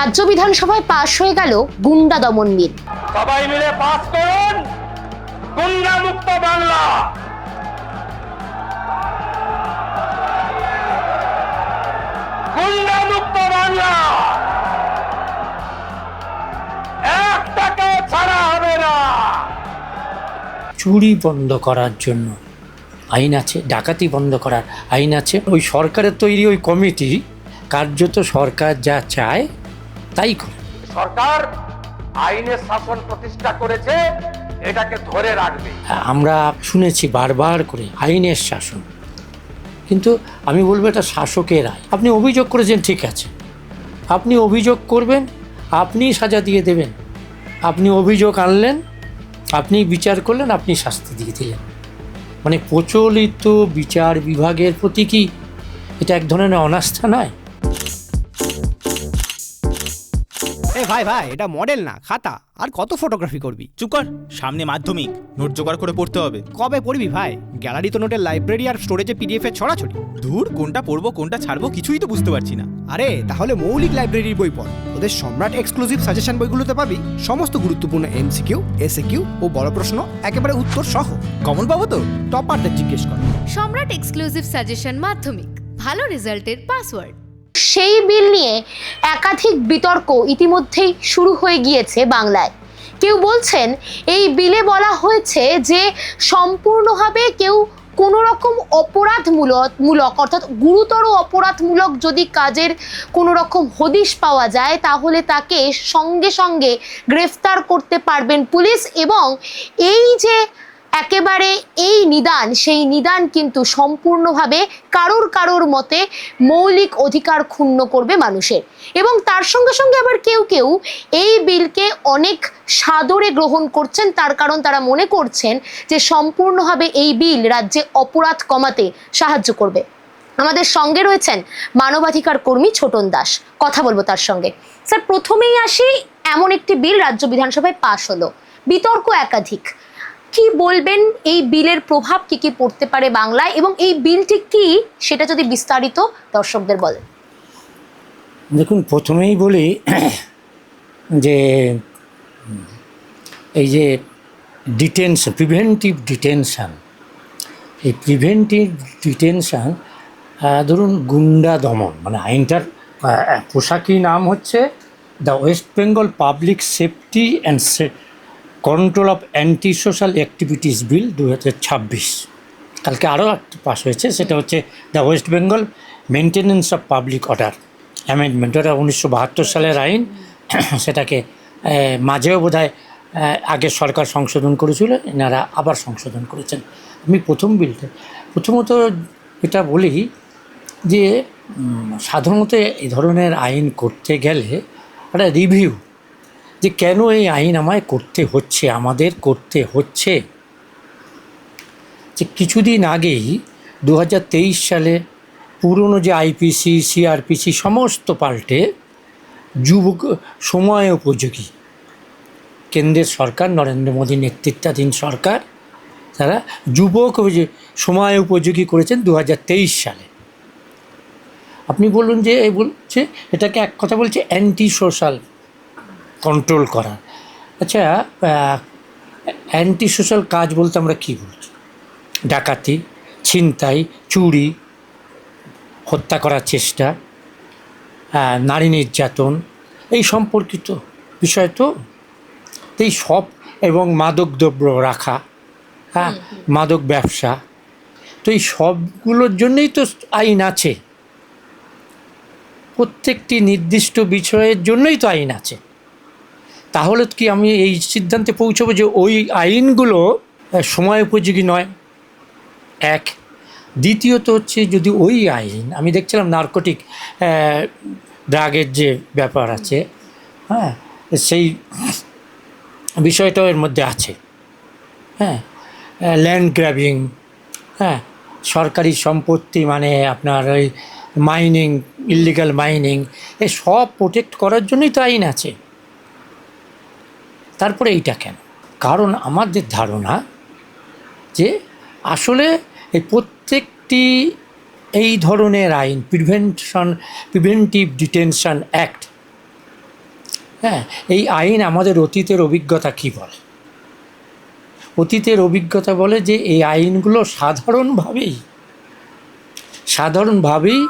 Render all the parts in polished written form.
রাজ্য বিধানসভায় পাশ হয়ে গেল গুন্ডা দমন বিল। সবাই মিলে পাস করুন গুন্ডা মুক্ত বাংলা। গুন্ডা মুক্ত বাংলা, একটাকে ছাড়া হবে না। চুরি বন্ধ করার জন্য আইন আছে, ডাকাতি বন্ধ করার আইন আছে। ওই সরকারের তৈরি ওই কমিটি কার্যত সরকার যা চায় তাই করে। সরকার আইনের শাসন প্রতিষ্ঠা করেছে, এটাকে ধরে রাখবে। আমরা শুনেছি বারবার করে আইনের শাসন, কিন্তু আমি বলবো এটা শাসকের আইন। আপনি অভিযোগ করেছেন, ঠিক আছে, আপনি অভিযোগ করবেন, আপনি সাজা দিয়ে দেবেন। আপনি অভিযোগ আনলেন, আপনি বিচার করলেন, আপনি শাস্তি দিয়ে দিলেন। মানে প্রচলিত বিচার বিভাগের প্রতি কি এটা এক ধরনের অনাস্থা নয়? ভাই ভাই, এটা মডেল না খাতা। আর কত ফটোগ্রাফি করবি? চুপ কর, সামনে মাধ্যমিক, নোট জোগাড় করে পড়তে হবে। কবে পড়বি ভাই? গ্যালারি তো নোটের লাইব্রেরি আর স্টোরেজে পিডিএফ এর ছড়াছড়ি। ধুর, কোনটা পড়বো কোনটা ছাড়বো কিছুই তো বুঝতে পারছি না। আরে তাহলে মৌলিক লাইব্রেরির বই পড়। ওদের সম্রাট এক্সক্লুসিভ সাজেশন বইগুলোতে পাবি সমস্ত গুরুত্বপূর্ণ এমসিকিউ, এসএকিউ ও বড় প্রশ্ন একেবারে উত্তর সহ। কমন পাবো তো? টপারদের জিজ্ঞেস কর। সম্রাট এক্সক্লুসিভ সাজেশন মাধ্যমিক, ভালো রেজাল্টের পাসওয়ার্ড। সেই বিল নিয়ে একাধিক বিতর্ক ইতিমধ্যেই শুরু হয়ে গিয়েছে বাংলায়। কেউ বলছেন এই বিলে বলা হয়েছে যে সম্পূর্ণভাবে কেউ কোনো রকম অপরাধমূলক অর্থাৎ গুরুতর অপরাধমূলক যদি কাজের কোনো রকম হদিশ পাওয়া যায় তাহলে তাকে সঙ্গে সঙ্গে গ্রেফতার করতে পারবেন পুলিশ, এবং এই যে একেবারে এই নিদান, সেই নিদান কিন্তু সম্পূর্ণভাবে কারোর মতে মৌলিক অধিকার ক্ষুণ্ণ করবে মানুষের। এবং তার সঙ্গে সঙ্গে আবার কেউ কেউ এই বিলকে অনেক সাদরে গ্রহণ করছেন, তার কারণ তারা মনে করছেন যে সম্পূর্ণভাবে এই বিল রাজ্যে অপরাধ কমাতে সাহায্য করবে। আমাদের সঙ্গে রয়েছেন মানবাধিকার কর্মী ছোটন দাস, কথা বলবো তার সঙ্গে। স্যার, প্রথমেই আসি, এমন একটি বিল রাজ্য বিধানসভায় পাশ হলো, বিতর্ক একাধিক, কি বলবেন এই বিলের প্রভাব কি কি পড়তে পারে বাংলায়, এবং এই বিলটি কি সেটা যদি বিস্তারিত দর্শকদের বলেন। দেখুন, প্রথমেই বলি যে এই যে ডিটেনশন, প্রিভেন্টিভ ডিটেনশন, এই প্রিভেন্টিভ ডিটেনশন ধরুন গুন্ডা দমন, মানে আইনটার পোশাকি নাম হচ্ছে the West Bengal public safety and control of anti social activities bill 2026। কালকে আরও একটা পাস হয়েছে, সেটা হচ্ছে the West Bengal maintenance of public order amendment. ওটা 1972 সালের আইন, সেটাকে মাঝেও বোধহয় আগের সরকার সংশোধন করেছিল, এনারা আবার সংশোধন করেছেন। আমি প্রথমত এটা বলি যে সাধারণত এই ধরনের আইন করতে গেলে একটা রিভিউ, যে কেন এই আইন আমাদের করতে হচ্ছে। যে কিছুদিন আগেই 2023 সালে পুরনো যে আইপিসি, সিআরপিসি সমস্ত পাল্টে সময় উপযোগী, কেন্দ্রের সরকার, নরেন্দ্র মোদী নেতৃত্বাধীন সরকার, তারা যুবক সময় উপযোগী করেছেন 2023 সালে। আপনি বলুন যে বলছে এটাকে এক কথা বলছে অ্যান্টি সোশ্যাল কন্ট্রোল করা। আচ্ছা, অ্যান্টি সোশ্যাল কাজ বলতে আমরা কী বলছি? ডাকাতি, ছিনতাই, চুরি, হত্যা করার চেষ্টা, নারী নির্যাতন, এই সম্পর্কিত বিষয় তো এই সব, এবং মাদকদ্রব্য রাখা, মাদক ব্যবসা, তো এই সবগুলোর জন্যই তো আইন আছে। প্রত্যেকটি নির্দিষ্ট বিষয়ের জন্যই তো আইন আছে। তাহলে কি আমি এই সিদ্ধান্তে পৌঁছবো যে ওই আইনগুলো সময় উপযোগী নয়? এক। দ্বিতীয়ত হচ্ছে, যদি ওই আইন, আমি দেখছিলাম নার্কোটিক ড্রাগের যে ব্যাপার আছে, সেই বিষয়টাও এর মধ্যে আছে। ল্যান্ড গ্র্যাবিং, সরকারি সম্পত্তি, মানে আপনার ওই মাইনিং, ইললিগাল মাইনিং, এই সব প্রোটেক্ট করার জন্যই তো আইন আছে। তারপরে এইটা কেন? কারণ আমাদের ধারণা যে আসলে এই প্রত্যেকটি এই ধরনের আইন, প্রিভেন্টিভ ডিটেনশন অ্যাক্ট, হ্যাঁ, এই আইন আমাদের অতীতের অভিজ্ঞতা কী বলে? অতীতের অভিজ্ঞতা বলে যে এই আইনগুলো সাধারণভাবেই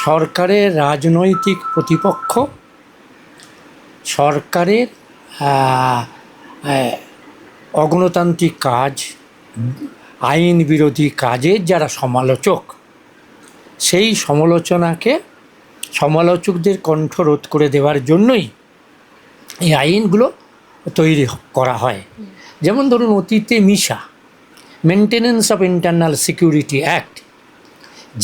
সরকারের রাজনৈতিক প্রতিপক্ষ, সরকারের অগণতান্ত্রিক কাজ, আইন বিরোধী কাজের যারা সমালোচক, সেই সমালোচকদের কণ্ঠ রোধ করে দেওয়ার জন্যই এই আইনগুলো তৈরি করা হয়। যেমন ধরুন অতীতে MISA, maintenance of internal security act,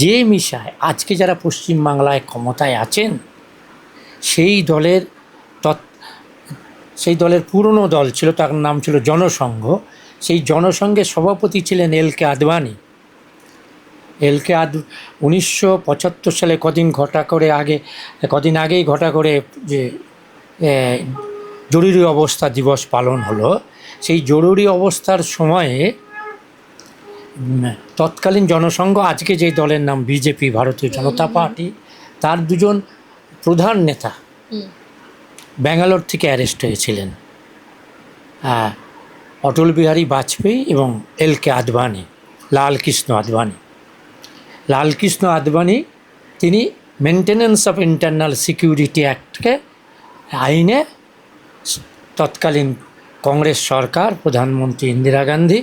যে মিশায় আজকে যারা পশ্চিমবাংলায় ক্ষমতায় আছেন সেই দলের পুরনো দল ছিল, তার নাম ছিল জনসংঘ। সেই জনসংঘের সভাপতি ছিলেন এল.কে. আদবানি। 1975 সালে কদিন আগেই ঘটা করে যে জরুরি অবস্থা দিবস পালন হলো, সেই জরুরি অবস্থার সময়ে তৎকালীন জনসংঘ, আজকে যে দলের নাম বিজেপি, ভারতীয় জনতা পার্টি, তার দুজন প্রধান নেতা ব্যাঙ্গালোর থেকে অ্যারেস্ট হয়েছিলেন, অটল বিহারী বাজপেয়ী এবং এল.কে. আদবানি, লালকৃষ্ণ আদবানি। তিনি মেনটেন্যান্স অফ ইন্টারনাল সিকিউরিটি অ্যাক্টকে আইনে তৎকালীন কংগ্রেস সরকার, প্রধানমন্ত্রী ইন্দিরা গান্ধী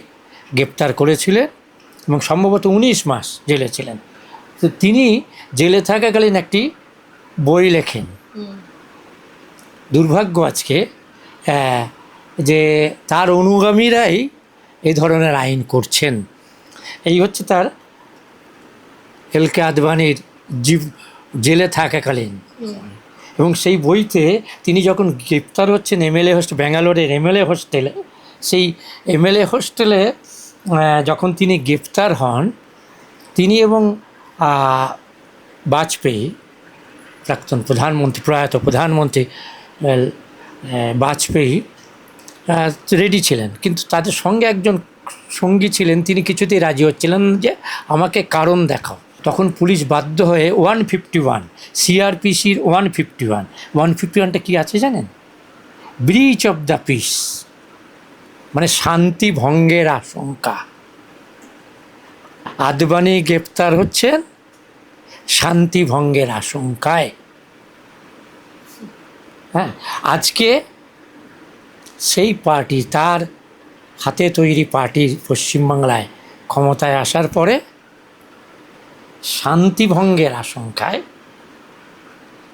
গ্রেপ্তার করেছিলেন এবং সম্ভবত 19 মাস জেলে ছিলেন। তো তিনি জেলে থাকাকালীন একটি বই লেখেন। দুর্ভাগ্য আজকে যে তার অনুগামীরাই এই ধরনের আইন করছেন। এই হচ্ছে তার এল.কে. আদবানির জেলে থাকাকালীন। এবং সেই বইতে তিনি যখন গ্রেপ্তার হচ্ছেন ব্যাঙ্গালোরের এমএলএ হোস্টেলে, সেই এমএলএ হোস্টেলে যখন তিনি গ্রেপ্তার হন, তিনি এবং বাজপেয়ী, প্রাক্তন প্রধানমন্ত্রী, প্রয়াত প্রধানমন্ত্রী বাজপেয়ী রেডি ছিলেন, কিন্তু তাদের সঙ্গে একজন সঙ্গী ছিলেন, তিনি কিছুতেই রাজি হচ্ছিলেন যে আমাকে কারণ দেখাও। তখন পুলিশ বাধ্য হয়ে 151, সিআরপিসির 151টা কী আছে জানেন? ব্রিচ অফ দ্য পিস, মানে শান্তি ভঙ্গের আশঙ্কা। আদবানি গ্রেপ্তার হচ্ছেন শান্তি ভঙ্গের আশঙ্কায়। হ্যাঁ, আজকে সেই পার্টি, তার হাতে তৈরি পার্টি পশ্চিমবাংলায় ক্ষমতায় আসার পরে শান্তিভঙ্গের আশঙ্কায়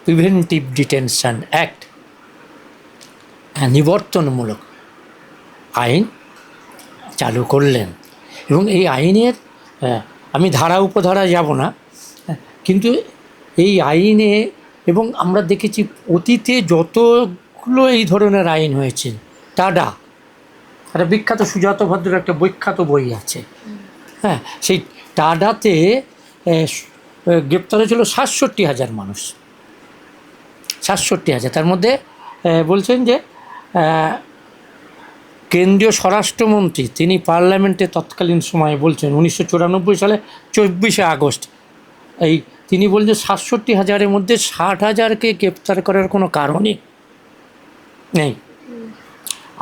প্রিভেন্টিভ ডিটেনশন অ্যাক্ট, নিবর্তনমূলক আইন চালু করলেন। এবং এই আইনের আমি ধারা উপধারা যাব না, কিন্তু এই আইনে, এবং আমরা দেখেছি অতীতে যতগুলো এই ধরনের আইন হয়েছে, টাডা, একটা বিখ্যাত সুজাত ভদ্রের একটা বিখ্যাত বই আছে, হ্যাঁ, সেই টাডাতে গ্রেপ্তার হয়েছিল 67,000 মানুষ, 67,000। তার মধ্যে বলছেন যে কেন্দ্রীয় স্বরাষ্ট্রমন্ত্রী, তিনি পার্লামেন্টে তৎকালীন সময়ে বলছেন 1994 সালে 24শে আগস্ট, তিনি বলছেন 67,000-এর মধ্যে 60,000-কে গ্রেপ্তার করার কোনো কারণই নেই।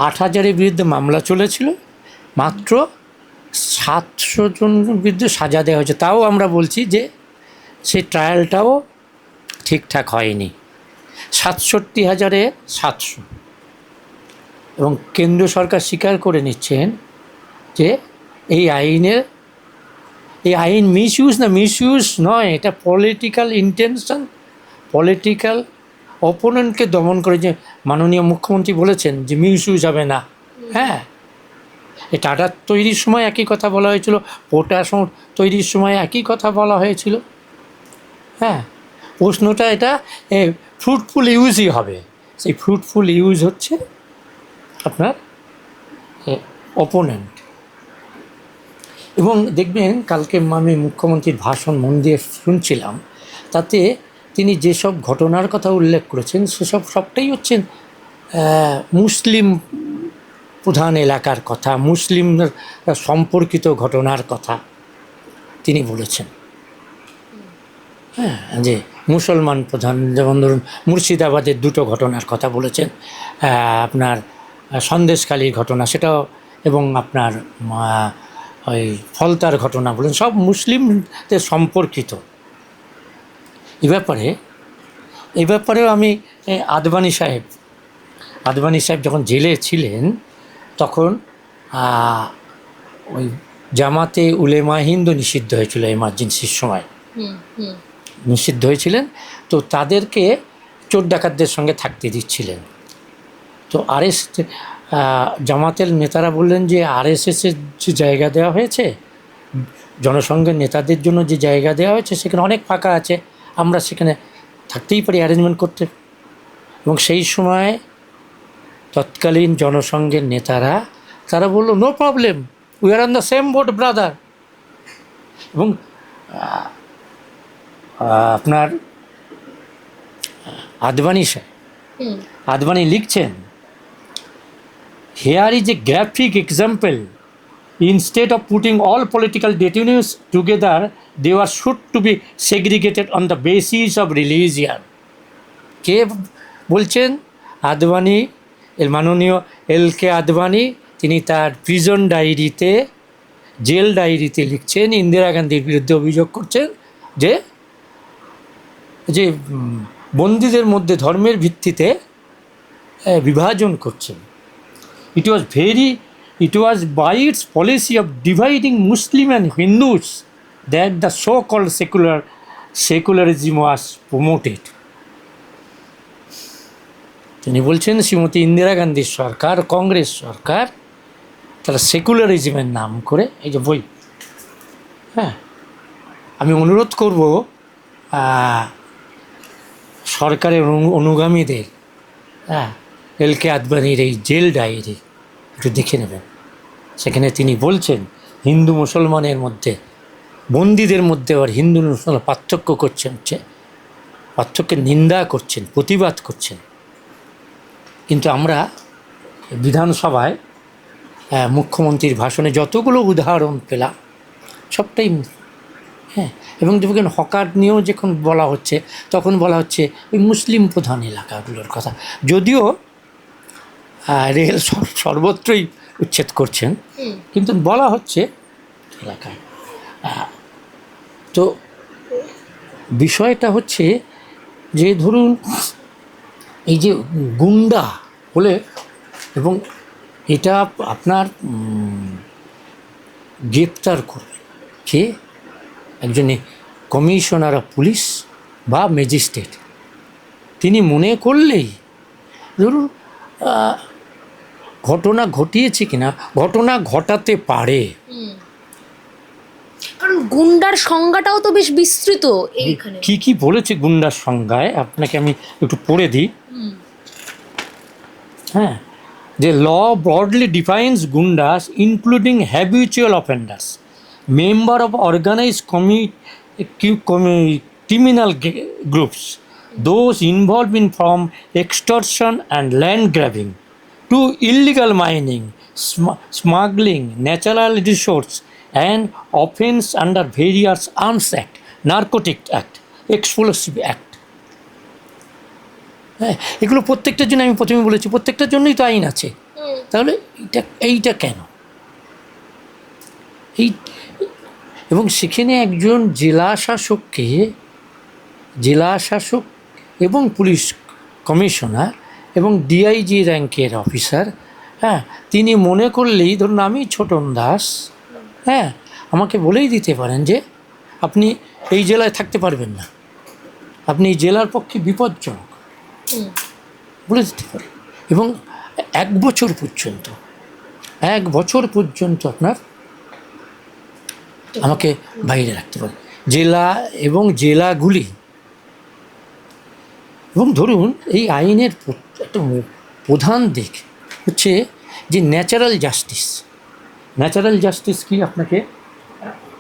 8,000-এর বিরুদ্ধে মামলা চলেছিল, মাত্র 700 জনের বিরুদ্ধে সাজা দেওয়া হয়েছে। তাও আমরা বলছি যে সেই ট্রায়ালটাও ঠিকঠাক হয়নি। 67,000-এ 700। এবং কেন্দ্রীয় সরকার স্বীকার করে নিচ্ছেন যে এই আইন মিসইউজ নয়, এটা পলিটিক্যাল ইন্টেনশন, পলিটিক্যাল অপোনেন্টকে দমন করে, যে মাননীয় মুখ্যমন্ত্রী বলেছেন যে মিসইউজ হবে না। হ্যাঁ, এই টাটা তৈরির সময় একই কথা বলা হয়েছিল, পোটাশ তৈরির সময় একই কথা বলা হয়েছিল। হ্যাঁ, প্রশ্নটা এটা ফ্রুটফুল ইউজই হবে। সেই ফ্রুটফুল ইউজ হচ্ছে আপনার অপোনেন্ট। এবং দেখবেন কালকে আমি মুখ্যমন্ত্রীর ভাষণ মন দিয়ে শুনছিলাম, তাতে তিনি যেসব ঘটনার কথা উল্লেখ করেছেন সবটাই হচ্ছেন মুসলিম প্রধান এলাকার কথা, মুসলিম সম্পর্কিত ঘটনার কথা তিনি বলেছেন। হ্যাঁ, যে মুসলমান প্রধান, যেমন ধরুন মুর্শিদাবাদের দুটো ঘটনার কথা বলেছেন, আপনার সন্দেশখালীর ঘটনা সেটাও, এবং আপনার ওই ফলতার ঘটনা বলেন, সব মুসলিমদের সম্পর্কিত। এ ব্যাপারেও আমি আদবানি সাহেব যখন জেলে ছিলেন তখন ওই জামাতে উলেমা হিন্দু নিষিদ্ধ হয়েছিল এমার্জেন্সির সময়, নিষিদ্ধ হয়েছিলেন। তো তাদেরকে চোর ডাকাতদের সঙ্গে থাকতে দিচ্ছিলেন। তো জামাতের নেতারা বললেন যে আরএসএসের যে জায়গা দেওয়া হয়েছে, জনসংঘের নেতাদের জন্য যে জায়গা দেওয়া হয়েছে সেখানে অনেক ফাঁকা আছে, আমরা সেখানে থাকতেই পারি, অ্যারেঞ্জমেন্ট করতে। এবং সেই সময় তৎকালীন জনসংঘের নেতারা তারা বললো no problem, we are on the same boat brother. এবং আপনার আদবানি লিখছেন, here is a graphic example. Instead of putting all political detainees together, they were should to be segregated on the basis of religion. কে বলছেন? আদবানি, এর মাননীয় LK Advani. তিনি তার prison ডায়েরিতে, jail ডায়েরিতে লিখছেন, ইন্দিরা গান্ধীর বিরুদ্ধে অভিযোগ করছেন যে বন্দীদের মধ্যে ধর্মের ভিত্তিতে বিভাজন করছেন। It was by its policy of dividing Muslim and Hindus that the so-called secularism was promoted. তিনি বলছেন শ্রীমতী ইন্দিরা গান্ধীর সরকার, কংগ্রেস সরকার, তারা সেকুলারিজমের নাম করে, এই যে বই, হ্যাঁ, আমি অনুরোধ করব সরকারের অনুগামীদের, হ্যাঁ, LK আদবানির এই জেল ডায়েরি একটু দেখে নেবেন। সেখানে তিনি বলছেন হিন্দু মুসলমানের মধ্যে, বন্দীদের মধ্যে আবার হিন্দু মুসলমান পার্থক্য করছেন, পার্থক্যের নিন্দা করছেন, প্রতিবাদ করছেন। কিন্তু আমরা বিধানসভায় মুখ্যমন্ত্রীর ভাষণে যতগুলো উদাহরণ পেলাম সবটাই, হ্যাঁ, এবং দেখবেন হকার নিয়েও যখন বলা হচ্ছে তখন বলা হচ্ছে ওই মুসলিম প্রধান এলাকাগুলোর কথা, যদিও রেল সর্বত্রই উচ্ছেদ করছেন, কিন্তু বলা হচ্ছে এলাকায়। তো বিষয়টা হচ্ছে যে ধরুন এই যে গুন্ডা বলে, এবং এটা আপনার গ্রেপ্তার করবে কে? একজন কমিশনার অফ পুলিশ বা ম্যাজিস্ট্রেট। তিনি মনে করলেই, ধরুন ঘটনা ঘটিয়েছে কিনা, ঘটনা ঘটাতে পারে। কারণ গুন্ডার সংজ্ঞাটাও তো বেশ বিস্তৃত এইখানে। কি বলেছে গুন্ডার সংজ্ঞায়, আপনাকে আমি একটু পড়ে দিই। হ্যাঁ, the law broadly defines gundas including habitual offenders, member of organized criminal groups, those involved in from extortion and land grabbing to illegal mining, smuggling, natural resource and offense under various Arms Act, Narcotic Act, Explosive Act. হ্যাঁ, এগুলো প্রত্যেকটার জন্য, আমি প্রথমে বলেছি প্রত্যেকটার জন্যই তো আইন আছে। তাহলে এইটা কেন? এবং সেখানে একজন জেলা শাসক এবং পুলিশ কমিশনার এবং DIG র্যাঙ্কের অফিসার, হ্যাঁ, তিনি মনে করলেই, ধরুন আমি ছোটন দাস, হ্যাঁ, আমাকে বলেই দিতে পারেন যে আপনি এই জেলায় থাকতে পারবেন না, আপনি এই জেলার পক্ষে বিপজ্জনক, বলে দিতে পারে। এবং 1 বছর পর্যন্ত আপনার আমাকে বাইরে রাখতে পারে জেলা এবং জেলাগুলি। এবং ধরুন এই আইনের একটা প্রধান দিক হচ্ছে যে ন্যাচারাল জাস্টিস কি, আপনাকে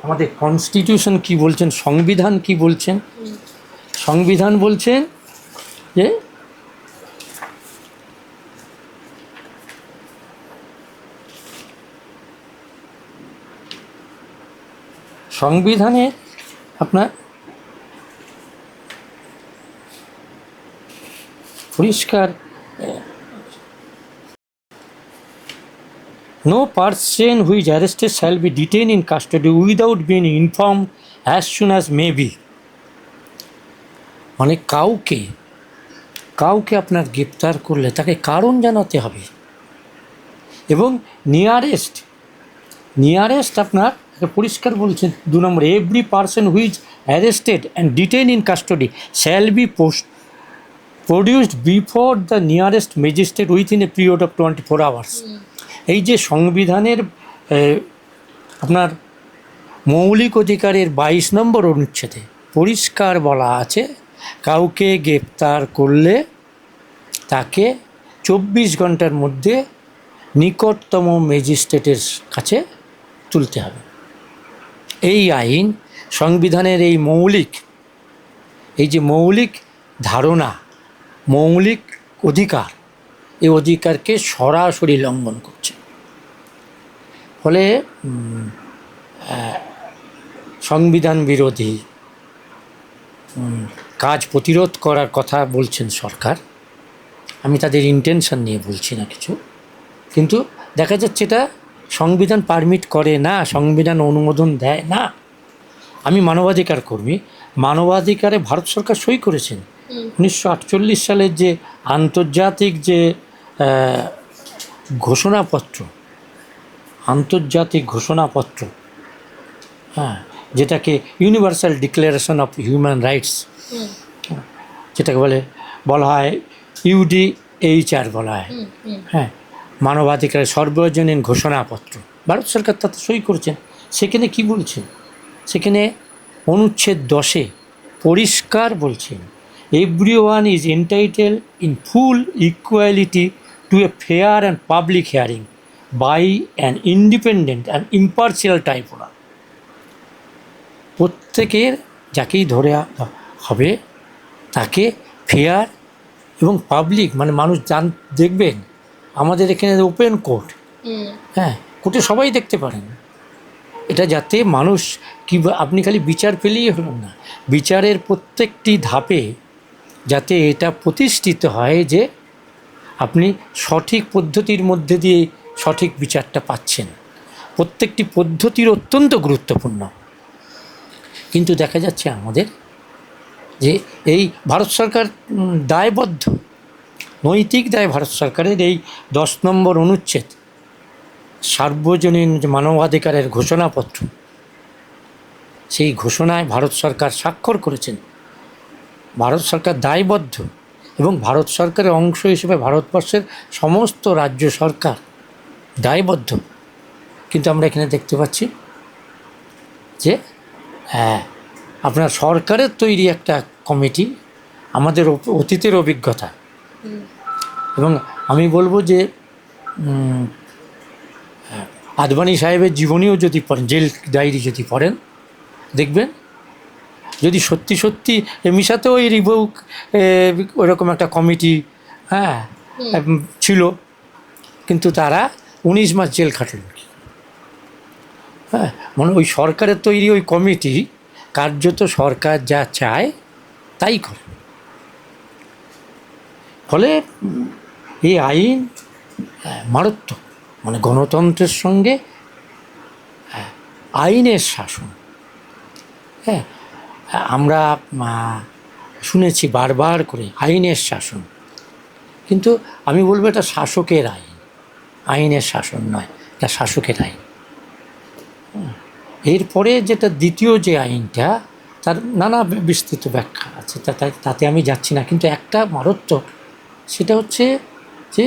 আমাদের কনস্টিটিউশন কি বলছেন, সংবিধান কি বলছেন? সংবিধান বলছেন যে সংবিধানে আপনার পরিষ্কার, no person who is arrested shall be detained in custody without being informed as soon as may be. মানে কাউকে আপনার গ্রেপ্তার করলে তাকে কারণ জানাতে হবে, এবং নিয়ারেস্ট আপনার পরিষ্কার বলছে 2 নম্বরে, every person who is arrested and detain in custody shall be produced before the nearest magistrate within a period of 24 hours. এই যে সংবিধানের আপনার মৌলিক অধিকারের 22 নম্বর অনুচ্ছেদে পরিষ্কার বলা আছে, কাউকে গ্রেপ্তার করলে তাকে 24 ঘন্টার মধ্যে নিকটতম ম্যাজিস্ট্রেটের কাছে তুলতে হবে। এই আইন সংবিধানের এই মৌলিক ধারণা, মৌলিক অধিকার, এই অধিকারকে সরাসরি লঙ্ঘন করছে। ফলে সংবিধান বিরোধী কাজ প্রতিরোধ করার কথা বলছেন সরকার। আমি তাদের ইন্টেনশন নিয়ে বলছি না কিছু, কিন্তু দেখা যাচ্ছে এটা সংবিধান পারমিট করে না, সংবিধান অনুমোদন দেয় না। আমি মানবাধিকার কর্মী, মানবাধিকারে ভারত সরকার সই করেছেন 1948 সালের যে আন্তর্জাতিক যে ঘোষণাপত্র, হ্যাঁ, যেটাকে universal declaration of human rights, যেটাকে বলা হয় UDHR বলা হয়, হ্যাঁ, মানবাধিকারের সর্বজনীন ঘোষণাপত্র, ভারত সরকার তাতে সই করেছেন। সেখানে কি বলছেন? সেখানে অনুচ্ছেদ 10-এ পরিষ্কার বলছেন, everyone is entitle in full equality to a fair and public hearing by an independent and impartial tribunal. প্রত্যেকের যাকেই ধরে হবে তাকে ফেয়ার এবং পাবলিক, মানে মানুষ দেখবেন, আমাদের এখানে ওপেন কোর্ট, হ্যাঁ, কোর্টে সবাই দেখতে পারেন। এটা যাতে মানুষ আপনি খালি বিচার পেলেই হলেন না, বিচারের প্রত্যেকটি ধাপে যাতে এটা প্রতিষ্ঠিত হয় যে আপনি সঠিক পদ্ধতির মধ্যে দিয়ে সঠিক বিচারটা পাচ্ছেন। প্রত্যেকটি পদ্ধতির অত্যন্ত গুরুত্বপূর্ণ। কিন্তু দেখা যাচ্ছে আমাদের যে এই ভারত সরকার দায়বদ্ধ, নৈতিক দায় ভারত সরকারের এই 10 নম্বর অনুচ্ছেদ সার্বজনীন মানবাধিকারের ঘোষণাপত্র, সেই ঘোষণায় ভারত সরকার স্বাক্ষর করেছেন। ভারত সরকার দায়বদ্ধ, এবং ভারত সরকারের অংশ হিসেবে ভারতবর্ষের সমস্ত রাজ্য সরকার দায়বদ্ধ। কিন্তু আমরা এখানে দেখতে পাচ্ছি যে আপনার সরকারের তৈরি একটা কমিটি, আমাদের অতীতের অভিজ্ঞতা, এবং আমি বলবো যে আদবানি সাহেবের জীবনীও যদি পড়েন, জেল ডায়েরি যদি পড়েন, দেখবেন যদি সত্যি মিশাতেও ওই রিভোক ওইরকম একটা কমিটি, হ্যাঁ, ছিল, কিন্তু তারা 19 মাস জেল খাটল। হ্যাঁ, মানে ওই সরকারের তৈরি ওই কমিটি কার্যত সরকার যা চায় তাই করে। ফলে এই আইন মারাত্মক, মানে গণতন্ত্রের সঙ্গে আইনের শাসন। হ্যাঁ, আমরা শুনেছি বারবার করে আইনের শাসন, কিন্তু আমি বলবো এটা শাসকের আইন, আইনের শাসন নয়, এটা শাসকের আইন। এরপরে যেটা দ্বিতীয় যে আইনটা, তার নানা বিস্তৃত ব্যাখ্যা আছে, তাতে আমি যাচ্ছি না, কিন্তু একটা মারাত্মক, সেটা হচ্ছে যে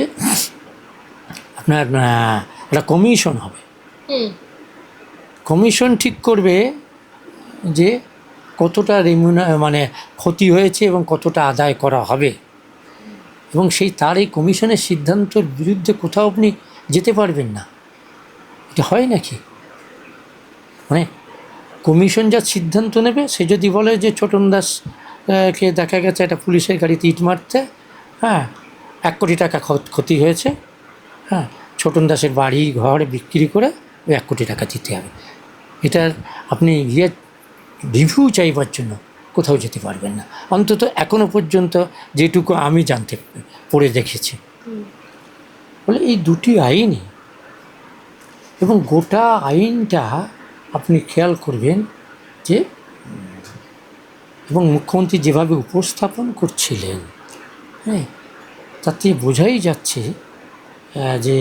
আপনার একটা কমিশন হবে। কমিশন ঠিক করবে যে কতটা মানে ক্ষতি হয়েছে এবং কতটা আদায় করা হবে, এবং তার এই কমিশনের সিদ্ধান্তের বিরুদ্ধে কোথাও আপনি যেতে পারবেন না। এটা হয় নাকি? মানে কমিশন যা সিদ্ধান্ত নেবে, সে যদি বলে যে ছোটন দাসকে দেখা গেছে একটা পুলিশের গাড়িতে ইট মারতে, হ্যাঁ, 1 কোটি টাকা ক্ষতি হয়েছে, হ্যাঁ, ছোটন দাসের বাড়ি ঘর বিক্রি করে ওই 1 কোটি টাকা দিতে হবে। এটার আপনি রিভিউ চাইবার জন্য কোথাও যেতে পারবেন না, অন্তত এখনো পর্যন্ত যেটুকু আমি জানতে পড়ে দেখেছি। বলে এই দুটি আইনই, এবং গোটা আইনটা আপনি খেয়াল করবেন যে, এবং মুখ্যমন্ত্রী যেভাবে উপস্থাপন করছিলেন, হ্যাঁ, তাতে বোঝাই যাচ্ছে যে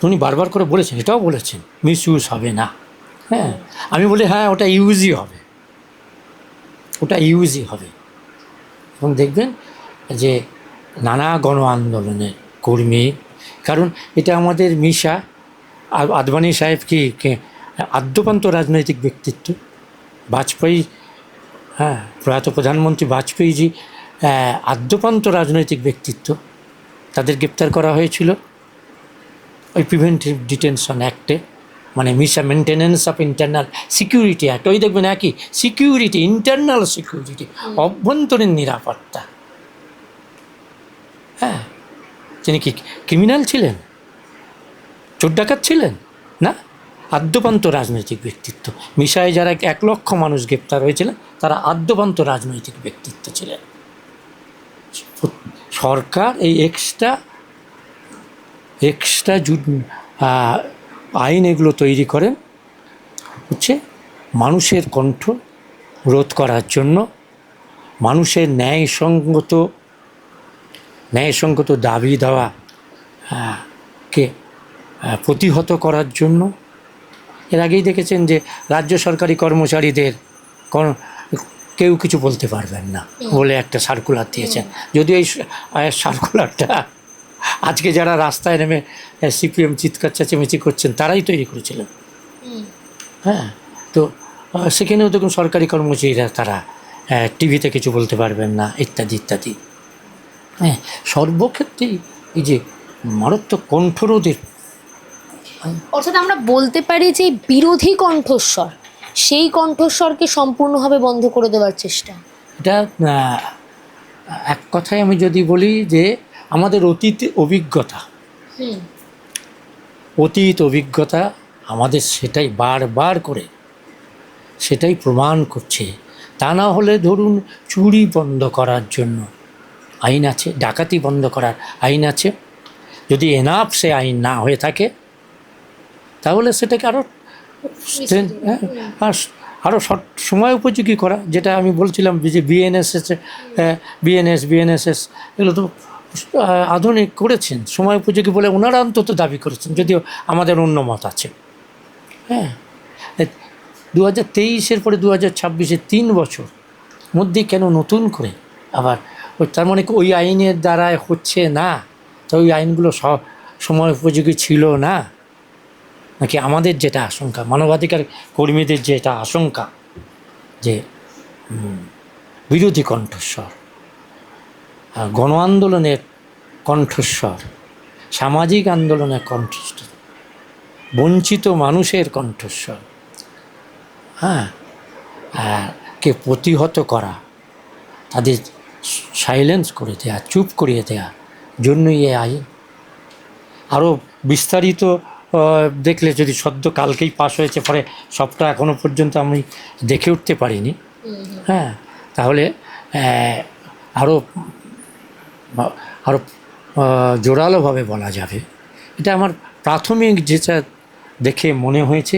উনি বারবার করে বলেছেন, এটাও বলেছেন মিস ইউজ হবে না। হ্যাঁ, আমি বলি হ্যাঁ ওটা ইউজই হবে, ওটা ইউজই হবে। এবং দেখবেন যে নানা গণ আন্দোলনের কর্মী, কারণ এটা আমাদের মিশা আদবানি সাহেব কি আদ্যপান্ত রাজনৈতিক ব্যক্তিত্ব, বাজপেয়ী, হ্যাঁ, প্রয়াত প্রধানমন্ত্রী বাজপেয়ীজি আদ্যপান্ত রাজনৈতিক ব্যক্তিত্ব, তাদের গ্রেপ্তার করা হয়েছিল ওই প্রিভেন্টিভ ডিটেনশন অ্যাক্টে, মানে MISA maintenance of internal security act. ওই দেখবেন একই সিকিউরিটি, ইন্টারনাল সিকিউরিটি, অভ্যন্তরীণ নিরাপত্তা। হ্যাঁ, তিনি কি ক্রিমিনাল ছিলেন, চোর ডাকাত ছিলেন না, আদ্যপান্ত রাজনৈতিক ব্যক্তিত্ব। মিশায় যারা 1 লক্ষ মানুষ গ্রেপ্তার হয়েছিলেন তারা আদ্যপান্ত রাজনৈতিক ব্যক্তিত্ব ছিলেন। সরকার এই এক্সট্রা আইন এগুলো তৈরি করেন হচ্ছে মানুষের কণ্ঠ রোধ করার জন্য, মানুষের ন্যায়সঙ্গত দাবি দেওয়া কে প্রতিহত করার জন্য। এর আগেই দেখেছেন যে রাজ্য সরকারি কর্মচারীদের কেউ কিছু বলতে পারবেন না বলে একটা সার্কুলার দিয়েছেন, যদিও এই সার্কুলারটা আজকে যারা রাস্তায় নেমে সিপিএম চিৎকার চেঁচামেচি করছেন তারাই তৈরি করেছিলেন। হ্যাঁ, তো সেখানেও দেখুন সরকারি কর্মচারীরা তারা টিভিতে কিছু বলতে পারবেন না, ইত্যাদি ইত্যাদি। হ্যাঁ, সর্বক্ষেত্রেই এই যে মারাত্মক কণ্ঠরোধের, অর্থাৎ আমরা বলতে পারি যে বিরোধী কণ্ঠস্বর, সেই কণ্ঠস্বরকে সম্পূর্ণভাবে বন্ধ করে দেওয়ার চেষ্টা। এটা এক কথায় আমি যদি বলি যে আমাদের অতীত অভিজ্ঞতা আমাদের সেটাই বারবার করে সেটাই প্রমাণ করছে। তা না হলে ধরুন চুরি বন্ধ করার জন্য আইন আছে, ডাকাতি বন্ধ করার আইন আছে, যদি এনাফ সে আইন না হয়ে থাকে তাহলে সেটাকে আরও সময় উপযোগী করা, যেটা আমি বলছিলাম যে বিএনএসএস এগুলো তো আধুনিক করেছেন, সময় উপযোগী বলে ওনারা অন্তত দাবি করেছেন, যদিও আমাদের অন্য মত আছে। হ্যাঁ, 2023-এর পরে 2026-এ 3 বছর মধ্যে কেন নতুন করে আবার তার মানে ওই আইনের দ্বারা হচ্ছে না, তো ওই আইনগুলো সময় উপযোগী ছিল না, নাকি আমাদের যেটা আশঙ্কা, মানবাধিকার কর্মীদের যেটা আশঙ্কা যে বিরোধী কণ্ঠস্বর, গণ আন্দোলনের কণ্ঠস্বর, সামাজিক আন্দোলনের কণ্ঠস্বর, বঞ্চিত মানুষের কণ্ঠস্বর, হ্যাঁ, কে প্রতিহত করা, তাদের সাইলেন্স করে দেয়া, চুপ করিয়ে দেওয়া জন্যই এই আইন। আরও বিস্তারিত দেখলে, যদি সদ্য কালকেই পাশ হয়েছে, পরে সবটা এখনও পর্যন্ত আমি দেখে উঠতে পারিনি, হ্যাঁ, তাহলে আরও জোরালোভাবে বলা যাবে। এটা আমার প্রাথমিক যেটা দেখে মনে হয়েছে,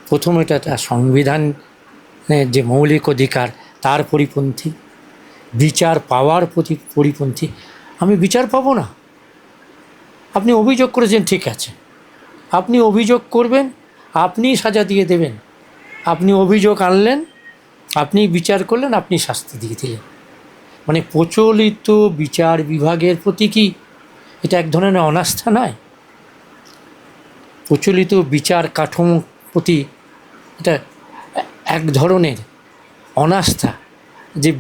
প্রথম এটা সংবিধানের যে মৌলিক অধিকার তার পরিপন্থী, বিচার পাওয়ার পরিপন্থী। আমি বিচার পাবো না, আপনি অভিযোগ করেছেন ঠিক আছে, আপনি অভিযোগ করবেন, আপনি সাজা দিয়ে দেবেন, আপনি অভিযোগ আনলেন, আপনি বিচার করলেন, আপনি শাস্তি দিয়ে দিলেন। মানে প্রচলিত বিচার বিভাগের প্রতি কি এটা এক ধরনের অনাস্থা নয়? প্রচলিত বিচার কাঠামো প্রতি এটা এক ধরনের অনাস্থা, যে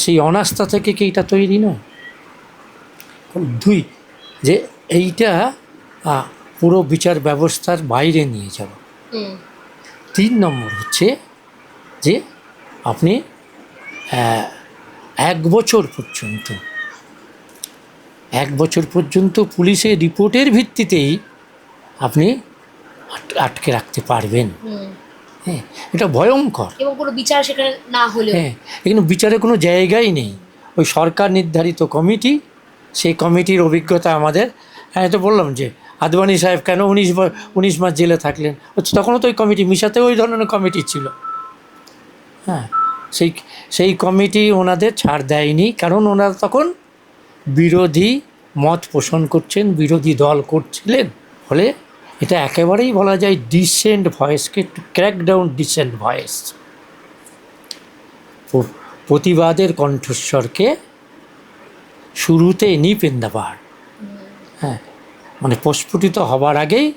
সেই অনাস্থা থেকে কি এটা তৈরি নয়? 2, যে এইটা পুরো বিচার ব্যবস্থার বাইরে নিয়ে যাব। 3 নম্বর হচ্ছে যে আপনি 1 বছর পর্যন্ত পুলিশের রিপোর্টের ভিত্তিতেই আপনি আটকে রাখতে পারবেন। হ্যাঁ, এটা ভয়ঙ্কর। এবং কোনো বিচার সেখানে না হলেও হ্যাঁ, এখানে বিচারের কোনো জায়গাই নেই। ওই সরকার নির্ধারিত কমিটি, সেই কমিটির অভিজ্ঞতা আমাদের, হ্যাঁ তো বললাম যে আদবানি সাহেব কেন 19 মাস জেলে থাকলেন, তখনও তো ওই কমিটি মিশাতে ওই ধরনের কমিটি ছিল। হ্যাঁ, সেই কমিটি ওনাদের ছাড় দেয়নি, কারণ ওনারা তখন বিরোধী মত পোষণ করছেন, বিরোধী দল করছিলেন। ফলে এটা একেবারেই বলা যায় ডিসেন্ট ভয়েসকে ক্র্যাক ডাউন ডিসেন্ট ভয়েস, প্রতিবাদের কণ্ঠস্বরকে শুরুতে নিপ ইন দ্য বাড, হ্যাঁ মানে প্রস্ফুটিত হবার আগেই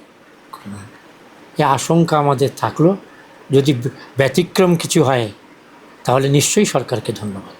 এই আশঙ্কা আমাদের থাকলো, যদি ব্যতিক্রম কিছু হয় তাহলে নিশ্চয়ই সরকারকে ধন্যবাদ।